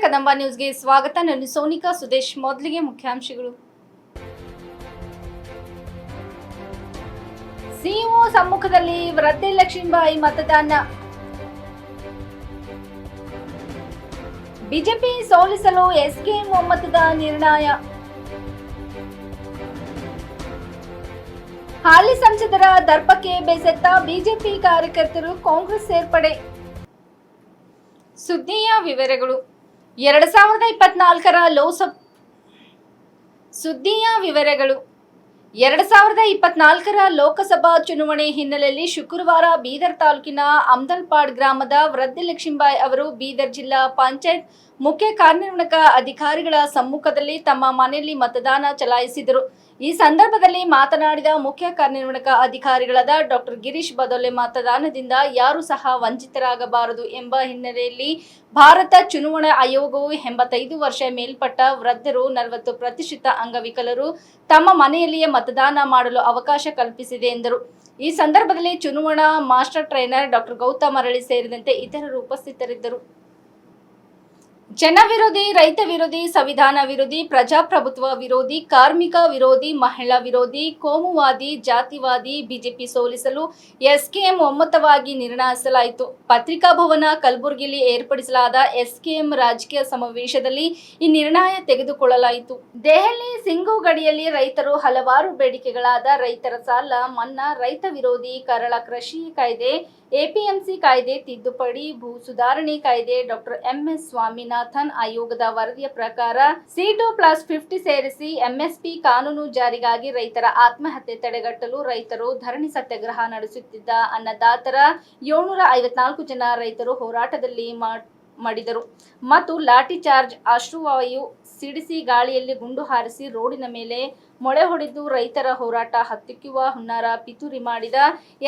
ಕದಂಬ ನ್ಯೂಸ್ಗೆ ಸ್ವಾಗತ. ನಾನು ಸೋನಿಕಾ ಸುದೇಶ್. ಮೊದಲಿಗೆ ಮುಖ್ಯಾಂಶಗಳು. ಸಿಇಒ ಸಮ್ಮುಖದಲ್ಲಿ ವೃದ್ಧೆ ಲಕ್ಷ್ಮೀಬಾಯಿ ಮತದಾನ. ಬಿಜೆಪಿ ಸೋಲಿಸಲು ಎಸ್ಕೆಎಂ ಒಮ್ಮತದ ನಿರ್ಣಯ. ಹಾಲಿ ಸಂಸದರ ದರ್ಪಕ್ಕೆ ಬೇಸತ್ತ ಬಿಜೆಪಿ ಕಾರ್ಯಕರ್ತರು, ಕಾಂಗ್ರೆಸ್ ಸೇರ್ಪಡೆ. ಸುದ್ದಿಯ ವಿವರಗಳು. 2024ರ ಲೋಕಸಭಾ ಚುನಾವಣೆ ಹಿನ್ನೆಲೆಯಲ್ಲಿ ಶುಕ್ರವಾರ ಬೀದರ್ ತಾಲೂಕಿನ ಅಮ್ದಲ್ಪಾಡ್ ಗ್ರಾಮದ ವೃದ್ಧೆ ಲಕ್ಷ್ಮೀಬಾಯಿ ಅವರು ಬೀದರ್ ಜಿಲ್ಲಾ ಪಂಚಾಯತ್ ಮುಖ್ಯ ಕಾರ್ಯನಿರ್ವಾಹಕ ಅಧಿಕಾರಿಗಳ ಸಮ್ಮುಖದಲ್ಲಿ ತಮ್ಮ ಮನೆಯಲ್ಲಿ ಮತದಾನ ಚಲಾಯಿಸಿದರು. ಈ ಸಂದರ್ಭದಲ್ಲಿ ಮಾತನಾಡಿದ ಮುಖ್ಯ ಕಾರ್ಯನಿರ್ವಾಹಕ ಅಧಿಕಾರಿಗಳಾದ ಡಾಕ್ಟರ್ ಗಿರೀಶ್ ಬದೋಲೆ, ಮತದಾನದಿಂದ ಯಾರೂ ಸಹ ವಂಚಿತರಾಗಬಾರದು ಎಂಬ ಹಿನ್ನೆಲೆಯಲ್ಲಿ ಭಾರತ ಚುನಾವಣಾ ಆಯೋಗವು 85 ವರ್ಷ ಮೇಲ್ಪಟ್ಟ ವೃದ್ಧರು, 40% ಅಂಗವಿಕಲರು ತಮ್ಮ ಮನೆಯಲ್ಲಿಯೇ ಮತದಾನ ಮಾಡಲು ಅವಕಾಶ ಕಲ್ಪಿಸಿದೆ ಎಂದರು. ಈ ಸಂದರ್ಭದಲ್ಲಿ ಚುನಾವಣಾ ಮಾಸ್ಟರ್ ಟ್ರೈನರ್ ಡಾಕ್ಟರ್ ಗೌತಮ್ ಅರಳಿ ಸೇರಿದಂತೆ ಇತರರು ಉಪಸ್ಥಿತರಿದ್ದರು. ಜನ ವಿರೋಧಿ, ರೈತ ವಿರೋಧಿ, ಸಂವಿಧಾನ ವಿರೋಧಿ, ಪ್ರಜಾಪ್ರಭುತ್ವ ವಿರೋಧಿ, ಕಾರ್ಮಿಕ ವಿರೋಧಿ, ಮಹಿಳಾ ವಿರೋಧಿ, ಕೋಮುವಾದಿ, ಜಾತಿವಾದಿ ಬಿಜೆಪಿ ಸೋಲಿಸಲು ಎಸ್ಕೆಎಂ ಒಮ್ಮತವಾಗಿ ನಿರ್ಣಯಿಸಲಾಯಿತು. ಪತ್ರಿಕಾ ಭವನ ಕಲಬುರಗಿಯಲ್ಲಿ ಏರ್ಪಡಿಸಲಾದ ಎಸ್ಕೆಎಂ ರಾಜಕೀಯ ಸಮಾವೇಶದಲ್ಲಿ ಈ ನಿರ್ಣಯ ತೆಗೆದುಕೊಳ್ಳಲಾಯಿತು. ದೆಹಲಿ ಸಿಂಗು ಗಡಿಯಲ್ಲಿ ರೈತರು ಹಲವಾರು ಬೇಡಿಕೆಗಳಾದ ರೈತರ ಸಾಲ ಮನ್ನಾ, ರೈತ ವಿರೋಧಿ ಕರಾಳ ಕೃಷಿ ಕಾಯ್ದೆ, ಎಪಿಎಂಸಿ ಕಾಯ್ದೆ ತಿದ್ದುಪಡಿ, ಭೂ ಸುಧಾರಣೆ ಕಾಯ್ದೆ, ಡಾಕ್ಟರ್ ಎಂಎಸ್ ಸ್ವಾಮಿನಾಥನ್ ಆಯೋಗದ ವರದಿಯ ಪ್ರಕಾರ C2+50 ಸೇರಿಸಿ ಎಂಎಸ್ಪಿ ಕಾನೂನು ಜಾರಿಗಾಗಿ ರೈತರ ಆತ್ಮಹತ್ಯೆ ತಡೆಗಟ್ಟಲು ರೈತರು ಧರಣಿ ಸತ್ಯಾಗ್ರಹ ನಡೆಸುತ್ತಿದ್ದ ಅನ್ನದಾತರ 754 ಜನ ರೈತರು ಹೋರಾಟದಲ್ಲಿ ಮಾಡಿದರು ಮತ್ತು ಲಾಠಿ ಚಾರ್ಜ್, ಅಶ್ರುವಾಯು ಸಿಡಿಸಿ, ಗಾಳಿಯಲ್ಲಿ ಗುಂಡು ಹಾರಿಸಿ, ರೋಡಿನ ಮೇಲೆ ಮೊಳೆ ಹೊಡೆದು ರೈತರ ಹೋರಾಟ ಹತ್ತಿಕ್ಕುವ ಹುನ್ನಾರ ಪಿತೂರಿ ಮಾಡಿದ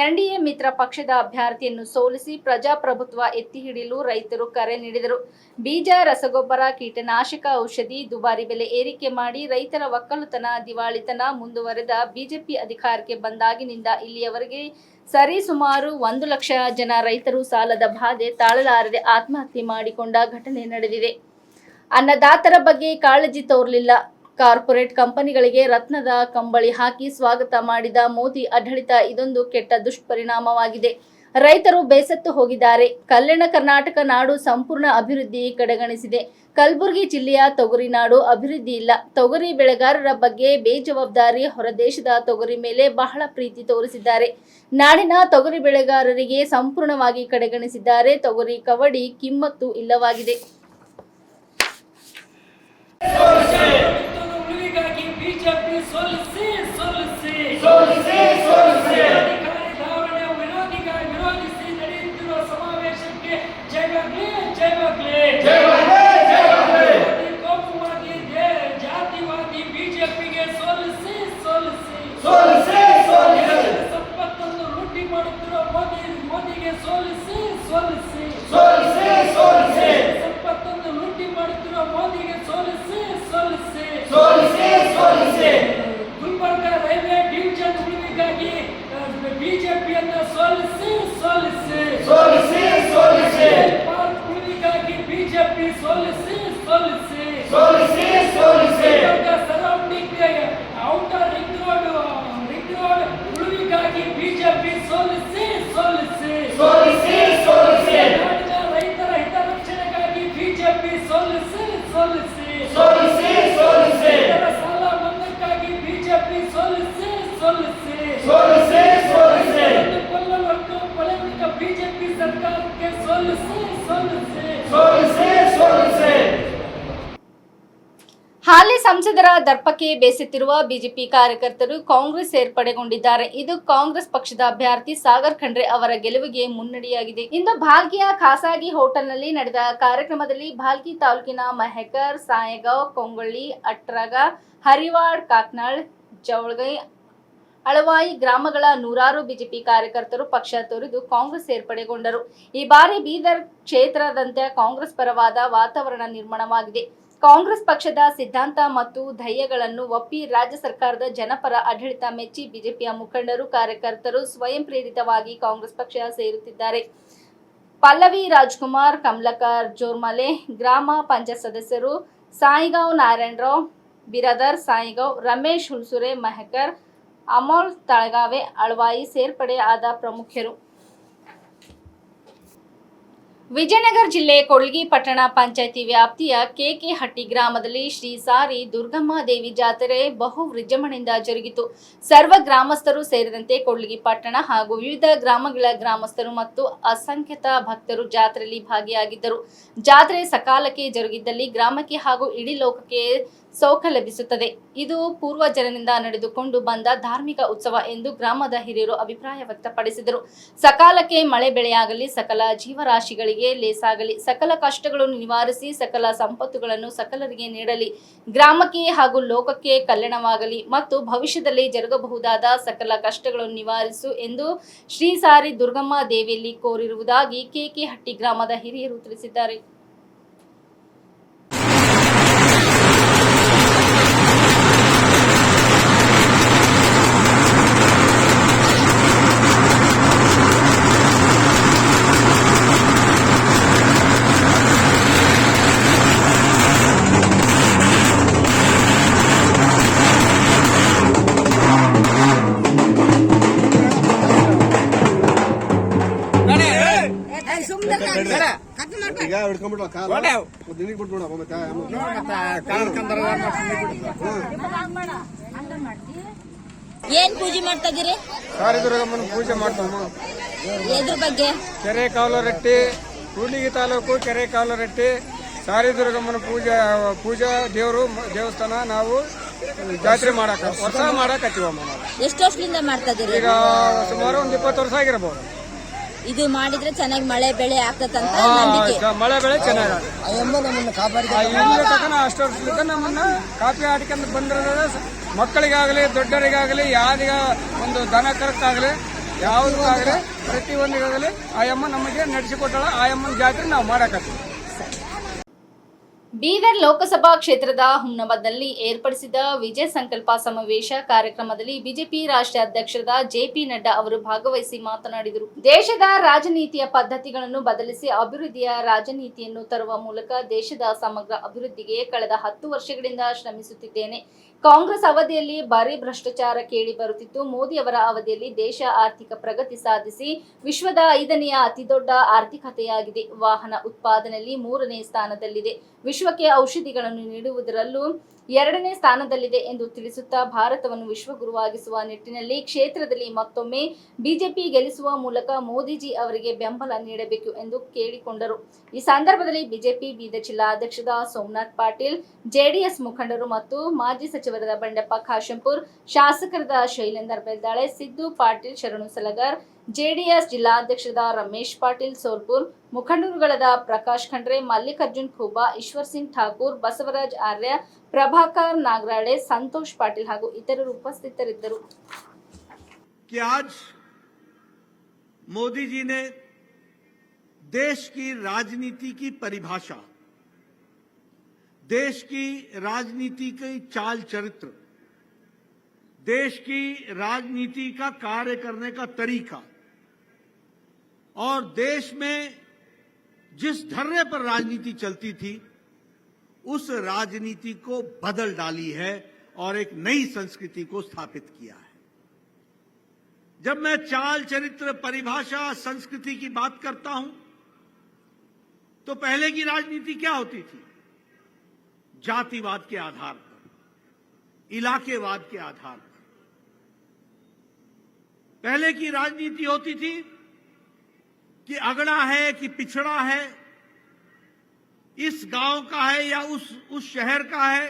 ಎನ್ಡಿಎ ಮಿತ್ರ ಪಕ್ಷದ ಅಭ್ಯರ್ಥಿಯನ್ನು ಸೋಲಿಸಿ ಪ್ರಜಾಪ್ರಭುತ್ವ ಎತ್ತಿ ಹಿಡಿಯಲು ರೈತರು ಕರೆ ನೀಡಿದರು. ಬೀಜ, ರಸಗೊಬ್ಬರ, ಕೀಟನಾಶಕ, ಔಷಧಿ ದುಬಾರಿ ಬೆಲೆ ಏರಿಕೆ ಮಾಡಿ ರೈತರ ಒಕ್ಕಲುತನ, ದಿವಾಳಿತನ ಮುಂದುವರೆದ ಬಿಜೆಪಿ ಅಧಿಕಾರಕ್ಕೆ ಬಂದಾಗಿನಿಂದ ಇಲ್ಲಿಯವರೆಗೆ ಸರಿ ಸುಮಾರು 1 ಲಕ್ಷ ಜನ ರೈತರು ಸಾಲದ ಬಾಧೆ ತಾಳಲಾರದೆ ಆತ್ಮಹತ್ಯೆ ಮಾಡಿಕೊಂಡ ಘಟನೆ ನಡೆದಿದೆ. ಅನ್ನದಾತರ ಬಗ್ಗೆ ಕಾಳಜಿ ತೋರಲಿಲ್ಲ. ಕಾರ್ಪೊರೇಟ್ ಕಂಪನಿಗಳಿಗೆ ರತ್ನದ ಕಂಬಳಿ ಹಾಕಿ ಸ್ವಾಗತ ಮಾಡಿದ ಮೋದಿ ಆಡಳಿತ ಇದೊಂದು ಕೆಟ್ಟ ದುಷ್ಪರಿಣಾಮವಾಗಿದೆ. ರೈತರು ಬೇಸತ್ತು ಹೋಗಿದ್ದಾರೆ. ಕಲ್ಯಾಣ ಕರ್ನಾಟಕ ನಾಡು ಸಂಪೂರ್ಣ ಅಭಿವೃದ್ಧಿ ಕಡೆಗಣಿಸಿದೆ. ಕಲಬುರಗಿ ಜಿಲ್ಲೆಯ ತೊಗರಿ ನಾಡು ಅಭಿವೃದ್ಧಿ ಇಲ್ಲ. ತೊಗರಿ ಬೆಳೆಗಾರರ ಬಗ್ಗೆ ಬೇಜವಾಬ್ದಾರಿ, ಹೊರದೇಶದ ತೊಗರಿ ಮೇಲೆ ಬಹಳ ಪ್ರೀತಿ ತೋರಿಸಿದ್ದಾರೆ. ನಾಡಿನ ತೊಗರಿ ಬೆಳೆಗಾರರಿಗೆ ಸಂಪೂರ್ಣವಾಗಿ ಕಡೆಗಣಿಸಿದ್ದಾರೆ. ತೊಗರಿ ಕವಡಿ ಕಿಮ್ಮತ್ತು ಇಲ್ಲವಾಗಿದೆ. ಬಿಜೆಪಿ ಸೋಲಿಸಿ ಸೋಲಿಸಿ ಸೋಲಿಸಿ ಸೋಲಿಸಿ ವಿರೋಧಿಸಿ ನಡೆಯುತ್ತಿರುವ ಸಮಾವೇಶಕ್ಕೆ ಜಯವಾಗಲಿ ಜಯವಾಗಲಿ ಜಯವಾಗಲಿ ಜಯವಾಗಲಿ. ಕೋಮುವಾದಿ, ಜಾತಿವಾದಿ ಬಿಜೆಪಿಗೆ ಸೋಲಿಸಿ ಸೋಲಿಸಿ ಸೋಲಿಸಿ ಸೋಲಿಸಿ. ಸಂಪತ್ತನ್ನು ಲೂಟಿ ಮಾಡುತ್ತಿರುವ ಮೋದಿಗೆ ಸೋಲಿಸಿ ಸೋಲಿಸಿ ಸೋಲಿಸಿ ಸೋಲಿಸಿ. ಸಂಪತ್ತನ್ನು ಲೂಟಿ ಮಾಡುತ್ತಿರುವ ಮೋದಿಗೆ ಸೋಲಿಸಿ ಸೋಲಿಸಿ ಸೋಲಿಸಿ ಸೋಲಿಸಿ. ಗುಲ್ಬರ್ಗ ರೈಲ್ವೆ ಡಿವಿಷನ್ ಉಳಿವಿಗಾಗಿ ಬಿಜೆಪಿಯನ್ನು ಸೋಲಿಸಿ ಸೋಲಿಸಿ ಸೋಲಿಸಿ ಸೋಲಿಸಿ. ಪಾರ್ಕ್ ಉಳಿವಿಗಾಗಿ ಬಿಜೆಪಿ ಸೋಲಿಸಿ ಸೋಲಿಸಿ ಸೋಲಿಸಿ ಸೋಲಿಸಿ. ಸರೌಂಡಿಂಗ್ ಔಟರ್ ರಿಂಗ್ ರೋಡ್ ಉಳಿವಿಗಾಗಿ ಬಿಜೆಪಿ ಸೋಲಿಸಿ ಸೋಲಿಸಿ ಸೋಲಿಸಿ ಸೋಲಿಸಿ. ರೈತರ ಹಿತರಕ್ಷಣೆಗಾಗಿ ಬಿಜೆಪಿ ಸೋಲಿಸಿ ಸೋಲಿಸಿ ಸೋಲಿಸಿ ಸೋಲಿಸಿ. ಸಾಲ ಮನ್ನಾಕ್ಕಾಗಿ ಬಿಜೆಪಿ ಸೋಲಿಸಿ ಸೋಲಿಸಿ ಸೋಲಿಸಿ ಸೋಲಿಸಿ. ಕೊಲೆಗಡುಕ ಬಿಜೆಪಿ ಸರ್ಕಾರಕ್ಕೆ ಸೋಲಿಸಿ ಸೋಲಿಸಿ ಸೋಲಿಸಿ ಸೋಲಿಸಿ. ಹಾಲಿ ಸಂಸದರ ದರ್ಪಕ್ಕೆ ಬೇಸತ್ತಿರುವ ಬಿಜೆಪಿ ಕಾರ್ಯಕರ್ತರು ಕಾಂಗ್ರೆಸ್ ಸೇರ್ಪಡೆಗೊಂಡಿದ್ದಾರೆ. ಇದು ಕಾಂಗ್ರೆಸ್ ಪಕ್ಷದ ಅಭ್ಯರ್ಥಿ ಸಾಗರ್ ಖಂಡ್ರೆ ಅವರ ಗೆಲುವಿಗೆ ಮುನ್ನಡೆಯಾಗಿದೆ. ಇಂದು ಭಾಲ್ಕಿಯ ಖಾಸಗಿ ಹೋಟೆಲ್ನಲ್ಲಿ ನಡೆದ ಕಾರ್ಯಕ್ರಮದಲ್ಲಿ ಭಾಲ್ಕಿ ತಾಲೂಕಿನ ಮಹೇಕರ್, ಸಾಯಗಾಂವ್, ಕೊಂಗೊಳ್ಳಿ, ಅಟ್ರಾಗ, ಹರಿವಾಡ್, ಕಾಕ್ನಾಳ್, ಜವಳಗೈ, ಅಳವಾಯಿ ಗ್ರಾಮಗಳ ನೂರಾರು ಬಿಜೆಪಿ ಕಾರ್ಯಕರ್ತರು ಪಕ್ಷ ತೊರೆದು ಕಾಂಗ್ರೆಸ್ ಸೇರ್ಪಡೆಗೊಂಡರು. ಈ ಬಾರಿ ಬೀದರ್ ಕ್ಷೇತ್ರದಂತೆ ಕಾಂಗ್ರೆಸ್ ಪರವಾದ ವಾತಾವರಣ ನಿರ್ಮಾಣವಾಗಿದೆ. ಕಾಂಗ್ರೆಸ್ ಪಕ್ಷದ ಸಿದ್ಧಾಂತ ಮತ್ತು ಧ್ಯೇಯಗಳನ್ನು ಒಪ್ಪಿ ರಾಜ್ಯ ಸರ್ಕಾರದ ಜನಪರ ಆಡಳಿತ ಮೆಚ್ಚಿ ಬಿಜೆಪಿಯ ಮುಖಂಡರು, ಕಾರ್ಯಕರ್ತರು ಸ್ವಯಂ ಪ್ರೇರಿತವಾಗಿ ಕಾಂಗ್ರೆಸ್ ಪಕ್ಷ ಸೇರುತ್ತಿದ್ದಾರೆ. ಪಲ್ಲವಿ ರಾಜ್ಕುಮಾರ್, ಕಮಲಕರ್ ಜೋರ್ಮಲೆ, ಗ್ರಾಮ ಪಂಚಾಯತ್ ಸದಸ್ಯರು ಸಾಯಿಗಾಂವ್ ನಾರಾಯಣರಾವ್ ಬಿರಾದರ್, ಸಾಯಿಗಾಂವ್ ರಮೇಶ್ ಹುಲ್ಸುರೆ, ಮೆಹಕರ್, ಅಮೋಲ್ ತಳಗಾವೆ, ಅಳ್ವಾಯಿ ಸೇರ್ಪಡೆ ಆದ ಪ್ರಮುಖರು. ವಿಜಯನಗರ ಜಿಲ್ಲೆ ಕೊಳ್ಗಿ ಪಟ್ಟಣ ಪಂಚಾಯಿತಿ ವ್ಯಾಪ್ತಿಯ ಕೆಕೆಹಟ್ಟಿ ಗ್ರಾಮದಲ್ಲಿ ಶ್ರೀ ಸಾರಿ ದುರ್ಗಮ್ಮ ದೇವಿ ಜಾತ್ರೆ ಬಹು ವಿಜೃಂಭಣೆಯಿಂದ ಜರುಗಿತು. ಸರ್ವ ಗ್ರಾಮಸ್ಥರು ಸೇರಿದಂತೆ ಕೊಳ್ಗಿ ಪಟ್ಟಣ ಹಾಗೂ ವಿವಿಧ ಗ್ರಾಮಗಳ ಗ್ರಾಮಸ್ಥರು ಮತ್ತು ಅಸಂಖ್ಯಾತ ಭಕ್ತರು ಜಾತ್ರೆಯಲ್ಲಿ ಭಾಗಿಯಾಗಿದ್ದರು. ಜಾತ್ರೆ ಸಕಾಲಕ್ಕೆ ಜರುಗಿದ್ದಲ್ಲಿ ಗ್ರಾಮಕ್ಕೆ ಹಾಗೂ ಇಡೀ ಲೋಕಕ್ಕೆ ಸೌಖ್ಯ ಲಭಿಸುತ್ತದೆ. ಇದು ಪೂರ್ವಜರನಿಂದ ನಡೆದುಕೊಂಡು ಬಂದ ಧಾರ್ಮಿಕ ಉತ್ಸವ ಎಂದು ಗ್ರಾಮದ ಹಿರಿಯರು ಅಭಿಪ್ರಾಯ ವ್ಯಕ್ತಪಡಿಸಿದರು. ಸಕಾಲಕ್ಕೆ ಮಳೆ ಬೆಳೆಯಾಗಲಿ, ಸಕಲ ಜೀವರಾಶಿಗಳಿಗೆ ಲೇಸಾಗಲಿ, ಸಕಲ ಕಷ್ಟಗಳನ್ನು ನಿವಾರಿಸಿ ಸಕಲ ಸಂಪತ್ತುಗಳನ್ನು ಸಕಲರಿಗೆ ನೀಡಲಿ, ಗ್ರಾಮಕ್ಕೆ ಹಾಗೂ ಲೋಕಕ್ಕೆ ಕಲ್ಯಾಣವಾಗಲಿ ಮತ್ತು ಭವಿಷ್ಯದಲ್ಲಿ ಜರುಗಬಹುದಾದ ಸಕಲ ಕಷ್ಟಗಳನ್ನು ನಿವಾರಿಸು ಎಂದು ಶ್ರೀ ಸಾರಿ ದುರ್ಗಮ್ಮ ದೇವಿಯಲ್ಲಿ ಕೋರಿರುವುದಾಗಿ ಕೆಕೆಹಟ್ಟಿ ಗ್ರಾಮದ ಹಿರಿಯರು ತಿಳಿಸಿದ್ದಾರೆ. ಈಗ ಹಿಡ್ಕೊಂಡ್ಬಿಡ್ಲ ಕಾಲ ನಿನಗೆ ಬಿಟ್ಬಿಡ ಏನ್ ಪೂಜೆ ಮಾಡ್ತಾ ಇದೀರಿ? ಸಾರಿ ದುರ್ಗಮ್ಮನ ಪೂಜೆ ಮಾಡ್ತಾವ. ಎದ್ರ ಬಗ್ಗೆ? ಕೆರೆ ಕಾವಲರಟ್ಟಿ, ಕೂಡ್ಲಿಗಿ ತಾಲೂಕು ಕೆರೆ ಕಾವಲರಟ್ಟಿ ಸಾರಿ ದುರ್ಗಮ್ಮನ ಪೂಜಾ ದೇವಸ್ಥಾನ ನಾವು ಜಾತ್ರೆ ವರ್ಷ ಮಾಡಕತ್ತೀವಮ್ಮ. ಎಷ್ಟು ವರ್ಷದಿಂದ ಮಾಡ್ತಾ ಇದೀರಿ? ಈಗ ಸುಮಾರು ಒಂದು 20 ವರ್ಷ ಆಗಿರಬಹುದು. ಇದು ಮಾಡಿದ್ರೆ ಚೆನ್ನಾಗಿ ಮಳೆ ಬೆಳೆ ಆಗ್ತದಂತ ನಂಬಿಕೆ. ಮಳೆ ಬೆಳೆ ಚೆನ್ನಾಗಿ ಅಷ್ಟು ವರ್ಷದಿಂದ ನಮ್ಮನ್ನ ಕಾಪಿ ಆಡ್ಕೊಂಡು ಬಂದಿರೋದ ಮಕ್ಕಳಿಗಾಗಲಿ ದೊಡ್ಡರಿಗಾಗಲಿ ಯಾರಿಗ ಒಂದು ದನ ಕರಕ್ಕಾಗಲಿ ಯಾವುದಕ್ಕಾಗಲಿ ಪ್ರತಿಯೊಂದಿಗಾಗಲಿ ಆಯಮ್ಮ ನಮಗೆ ನಡೆಸಿಕೊಟ್ಟಾಳ. ಆಯಮ್ಮನ ಜಾತ್ರೆ ನಾವು ಮಾಡಕತ್ತೀವಿ. ಬೀದರ್ ಲೋಕಸಭಾ ಕ್ಷೇತ್ರದ ಹುಮ್ನಾಬಾದ್ನಲ್ಲಿ ಏರ್ಪಡಿಸಿದ ವಿಜಯ ಸಂಕಲ್ಪ ಸಮಾವೇಶ ಕಾರ್ಯಕ್ರಮದಲ್ಲಿ ಬಿಜೆಪಿ ರಾಷ್ಟ್ರೀಯ ಅಧ್ಯಕ್ಷರಾದ ಜೆಪಿ ನಡ್ಡಾ ಅವರು ಭಾಗವಹಿಸಿ ಮಾತನಾಡಿದರು. ದೇಶದ ರಾಜನೀತಿಯ ಪದ್ಧತಿಗಳನ್ನು ಬದಲಿಸಿ ಅಭಿವೃದ್ಧಿಯ ರಾಜನೀತಿಯನ್ನು ತರುವ ಮೂಲಕ ದೇಶದ ಸಮಗ್ರ ಅಭಿವೃದ್ಧಿಗೆ ಕಳೆದ 10 ವರ್ಷಗಳಿಂದ ಶ್ರಮಿಸುತ್ತಿದ್ದೇನೆ. ಕಾಂಗ್ರೆಸ್ ಅವಧಿಯಲ್ಲಿ ಭಾರಿ ಭ್ರಷ್ಟಾಚಾರ ಕೇಳಿ ಬರುತ್ತಿತ್ತು. ಮೋದಿ ಅವರ ಅವಧಿಯಲ್ಲಿ ದೇಶ ಆರ್ಥಿಕ ಪ್ರಗತಿ ಸಾಧಿಸಿ ವಿಶ್ವದ 5ನೇ ಅತಿದೊಡ್ಡ ಆರ್ಥಿಕತೆಯಾಗಿದೆ. ವಾಹನ ಉತ್ಪಾದನೆಯಲ್ಲಿ 3ನೇ ಸ್ಥಾನದಲ್ಲಿದೆ. ವಿಶ್ವಕ್ಕೆ ಔಷಧಿಗಳನ್ನು ನೀಡುವುದರಲ್ಲೂ 2ನೇ ಸ್ಥಾನದಲ್ಲಿದೆ ಎಂದು ತಿಳಿಸುತ್ತಾ ಭಾರತವನ್ನು ವಿಶ್ವಗುರುವಾಗಿಸುವ ನಿಟ್ಟಿನಲ್ಲಿ ಕ್ಷೇತ್ರದಲ್ಲಿ ಮತ್ತೊಮ್ಮೆ ಬಿಜೆಪಿ ಗೆಲ್ಲಿಸುವ ಮೂಲಕ ಮೋದಿಜಿ ಅವರಿಗೆ ಬೆಂಬಲ ನೀಡಬೇಕು ಎಂದು ಕೇಳಿಕೊಂಡರು. ಈ ಸಂದರ್ಭದಲ್ಲಿ ಬಿಜೆಪಿ ಬೀದರ್ ಜಿಲ್ಲಾ ಅಧ್ಯಕ್ಷರಾದ ಸೋಮನಾಥ್ ಪಾಟೀಲ್, ಜೆಡಿಎಸ್ ಮುಖಂಡರು ಮತ್ತು ಮಾಜಿ ಸಚಿವರಾದ ಬಂಡೆಪ್ಪ ಖಾಶೆಂಪುರ್, ಶಾಸಕರಾದ ಶೈಲೇಂದರ್ ಬೆಲ್ದಾಳೆ, ಸಿದ್ದು ಪಾಟೀಲ್, ಶರಣು ಸಲಗರ್, ಜೆಡಿಎಸ್ ಜಿಲ್ಲಾಧ್ಯಕ್ಷರಾದ ರಮೇಶ್ ಪಾಟೀಲ್ ಸೋಲ್ಪುರ್, ಮುಖಂಡರುಗಳಾದ ಪ್ರಕಾಶ್ ಖಂಡ್ರೆ, ಮಲ್ಲಿಕಾರ್ಜುನ್ ಖೂಬಾ, ಈಶ್ವರ್ ಸಿಂಗ್ ಠಾಕೂರ್, ಬಸವರಾಜ್ ಆರ್ಯ, प्रभाकर नागराळे, संतोष पाटिल ಹಾಗೂ ಇತರರು ಉಪಸ್ಥಿತರಿದ್ದರು. कि आज मोदी जी ने देश की राजनीति की परिभाषा, देश की राजनीति की चाल चरित्र, देश की राजनीति का कार्य करने का तरीका और देश में जिस ढर्रे पर राजनीति चलती थी उस राजनीति को बदल डाली है और एक नई संस्कृति को स्थापित किया है. जब मैं चाल चरित्र, परिभाषा, संस्कृति की बात करता हूं तो पहले की राजनीति क्या होती थी? जातिवाद के आधार पर, इलाकेवाद के आधार पर पहले की राजनीति होती थी कि अगड़ा है कि पिछड़ा है, इस गांव का है या उस शहर का है,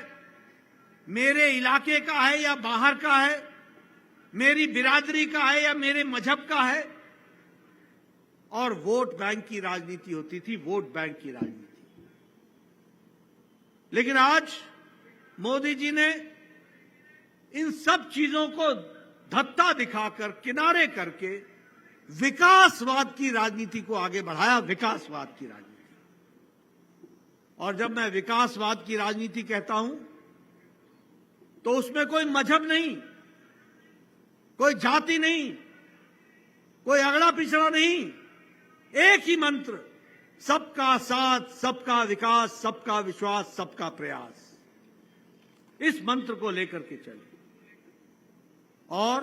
मेरे इलाके का है या बाहर का है, मेरी बिरादरी का है या मेरे मजहब का है, और वोट बैंक की राजनीति होती थी, वोट बैंक की राजनीति. लेकिन आज मोदी जी ने इन सब चीजों को धत्ता दिखाकर, किनारे करके विकासवाद की राजनीति को आगे बढ़ाया. विकासवाद की राजनीति, और जब मैं विकासवाद की राजनीति कहता हूं तो उसमें कोई मजहब नहीं, कोई जाति नहीं, कोई अगड़ा पिछड़ा नहीं, एक ही मंत्र, सबका साथ, सबका विकास, सबका विश्वास, सबका प्रयास, इस मंत्र को लेकर के चले और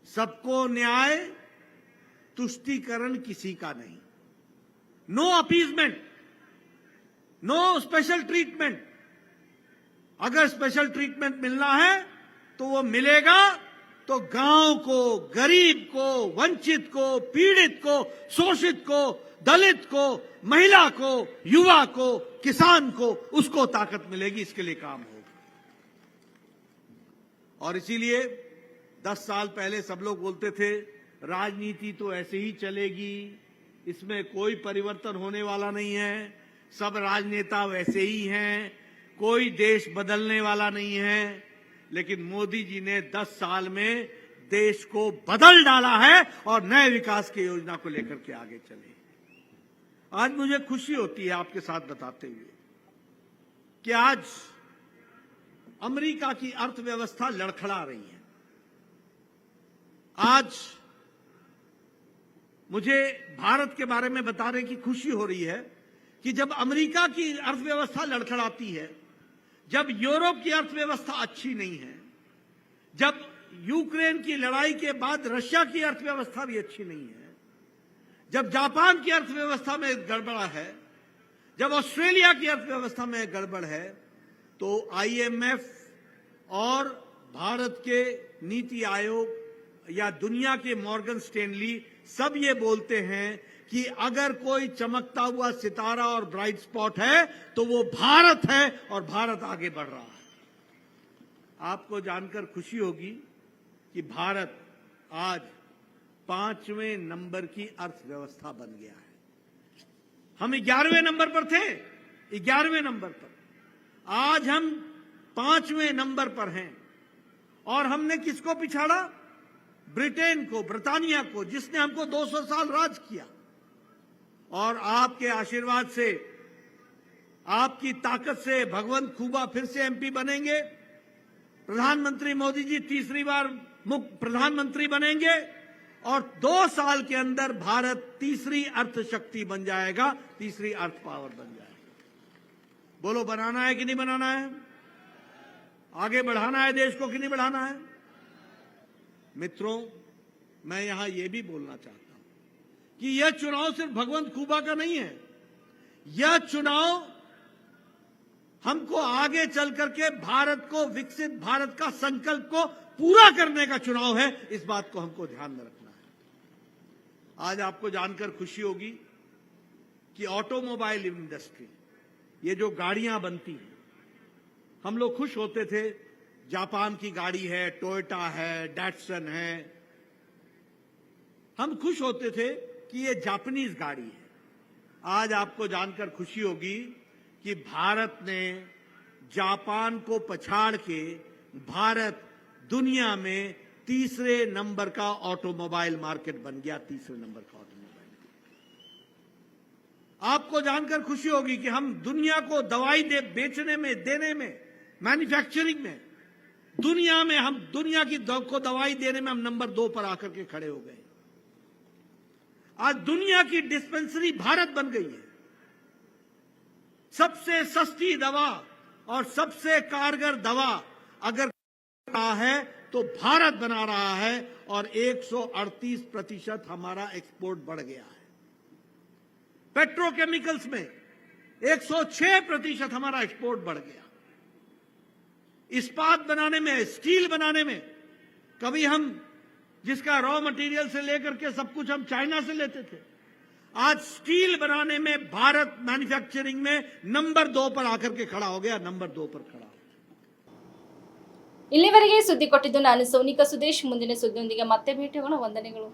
सबको न्याय, तुष्टीकरण किसी का नहीं, no appeasement, no special treatment. अगर स्पेशल ट्रीटमेंट मिलना है तो वो मिलेगा तो गांव को, गरीब को, वंचित को, पीड़ित को, शोषित को, दलित को, महिला को, युवा को, किसान को, उसको ताकत मिलेगी। इसके लिए काम होगा। और इसीलिए 10 साल पहले सब लोग बोलते थे राजनीति तो ऐसे ही चलेगी, इसमें कोई परिवर्तन होने वाला नहीं है, सब राजनेता वैसे ही हैं, कोई देश बदलने वाला नहीं है। लेकिन मोदी जी ने 10 साल में देश को बदल डाला है और नए विकास की योजना को लेकर के आगे चले। आज मुझे खुशी होती है आपके साथ बताते हुए कि आज अमेरिका की अर्थव्यवस्था लड़खड़ा रही है। आज मुझे भारत के बारे में बताने की खुशी हो रही है कि जब अमेरिका की अर्थव्यवस्था लड़खड़ाती है, जब यूरोप की अर्थव्यवस्था अच्छी नहीं है, जब यूक्रेन की लड़ाई के बाद रशिया की अर्थव्यवस्था भी अच्छी नहीं है, जब जापान की अर्थव्यवस्था में गड़बड़ है, जब ऑस्ट्रेलिया की अर्थव्यवस्था में गड़बड़ है, तो आईएमएफ और भारत के नीति आयोग या दुनिया के मॉर्गन स्टैनली सब ये बोलते हैं कि अगर कोई चमकता हुआ सितारा और ब्राइट स्पॉट है तो वो भारत है और भारत आगे बढ़ रहा है। आपको जानकर खुशी होगी कि भारत आज 5वें नंबर की अर्थव्यवस्था बन गया है। हम 11वें नंबर पर थे, 11वें नंबर पर, आज हम 5वें नंबर पर हैं। और हमने किसको पिछाड़ा? ब्रिटेन को, ब्रिटानिया को, जिसने हमको 200 साल राज किया। और आपके आशीर्वाद से, आपकी ताकत से भगवंत खूबा फिर से एमपी बनेंगे, प्रधानमंत्री मोदी जी तीसरी बार प्रधानमंत्री बनेंगे और 2 साल के अंदर भारत तीसरी अर्थशक्ति बन जाएगा, तीसरी अर्थ पावर बन जाएगा। बोलो, बनाना है कि नहीं बनाना है? आगे बढ़ाना है देश को कि नहीं बढ़ाना है? मित्रों, मैं यहां यह भी बोलना चाहता हूं कि यह चुनाव सिर्फ भगवंत खूबा का नहीं है। यह चुनाव हमको आगे चल करके भारत को, विकसित भारत का संकल्प को पूरा करने का चुनाव है। इस बात को हमको ध्यान में रखना है। आज आपको जानकर खुशी होगी कि ऑटोमोबाइल इंडस्ट्री, ये जो गाड़ियां बनती हैं, हम लोग खुश होते थे, जापान की गाड़ी है, टोयोटा है, डैटसन है, हम खुश होते थे कि ये जापानीज गाड़ी है। आज आपको जानकर खुशी होगी कि भारत ने जापान को पछाड़ के भारत दुनिया में तीसरे नंबर का ऑटोमोबाइल मार्केट बन गया, तीसरे नंबर का ऑटोमोबाइल। आपको जानकर खुशी होगी कि हम दुनिया को दवाई बेचने में, देने में, मैन्युफैक्चरिंग में, दुनिया में हम दुनिया की को दवाई देने में हम नंबर 2 पर आकर के खड़े हो गए। आज दुनिया की डिस्पेंसरी भारत बन गई है। सबसे सस्ती दवा और सबसे कारगर दवा अगर है तो भारत बना रहा है और 138% हमारा एक्सपोर्ट बढ़ गया है। पेट्रोकेमिकल्स में 106% हमारा एक्सपोर्ट बढ़ गया। इस्पात बनाने में, स्टील बनाने में, कभी हम जिसका रॉ मटेरियल से लेकर के सब कुछ हम चाइना से लेते थे, आज स्टील बनाने में भारत मैन्युफैक्चरिंग में नंबर 2 पर आकर के खड़ा हो गया, नंबर 2 पर खड़ा हो गया। ಇಲ್ಲಿವರೆಗೆ ಸುದ್ದಿ ಕೊಟ್ಟಿದ್ದು ನಾನು ಸೋನಿಕಾ ಸುದೇಶ್. ಮುಂದಿನ ಸುದ್ದಿಯೊಂದಿಗೆ ಮತ್ತೆ ಭೇಟಿಯಾಗೋಣ. ವಂದನೆಗಳು.